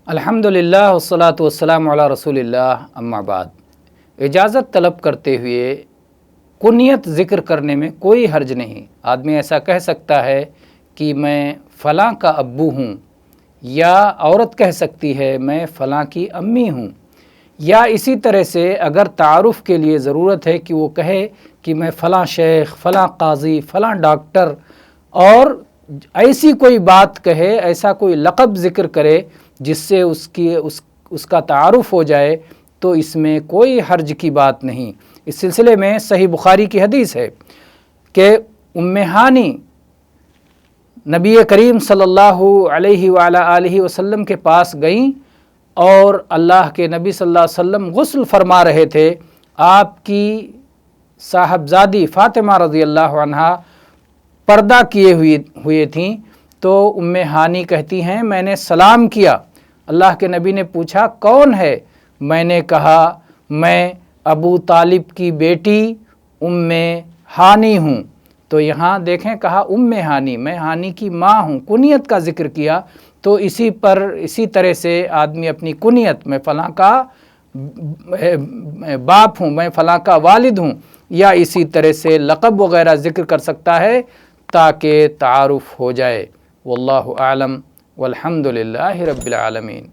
الحمدللہ والصلاۃ والسلام علی رسول اللہ اما بعد۔ اجازت طلب کرتے ہوئے کنیت ذکر کرنے میں کوئی حرج نہیں۔ آدمی ایسا کہہ سکتا ہے کہ میں فلاں کا ابو ہوں، یا عورت کہہ سکتی ہے میں فلاں کی امی ہوں، یا اسی طرح سے اگر تعارف کے لیے ضرورت ہے کہ وہ کہے کہ میں فلاں شیخ، فلاں قاضی، فلاں ڈاکٹر، اور ایسی کوئی بات کہے، ایسا کوئی لقب ذکر کرے جس سے اس کا تعارف ہو جائے، تو اس میں کوئی حرج کی بات نہیں۔ اس سلسلے میں صحیح بخاری کی حدیث ہے کہ ام ہانی نبی کریم صلی اللہ علیہ وآلہ آلہ وسلم کے پاس گئیں، اور اللہ کے نبی صلی اللہ علیہ وسلم غسل فرما رہے تھے۔ آپ کی صاحبزادی فاطمہ رضی اللہ عنہا پردہ کیے ہوئے تھیں، تو ام ہانی کہتی ہیں میں نے سلام کیا۔ اللہ کے نبی نے پوچھا کون ہے؟ میں نے کہا میں ابو طالب کی بیٹی ام ہانی ہوں۔ تو یہاں دیکھیں کہا ام ہانی، میں ہانی کی ماں ہوں، کنیت کا ذکر کیا۔ تو اسی طرح سے آدمی اپنی کنیت، میں فلاں کا باپ ہوں، میں فلاں کا والد ہوں، یا اسی طرح سے لقب وغیرہ ذکر کر سکتا ہے تاکہ تعارف ہو جائے۔ واللہ اعلم والحمد للہ رب العالمین۔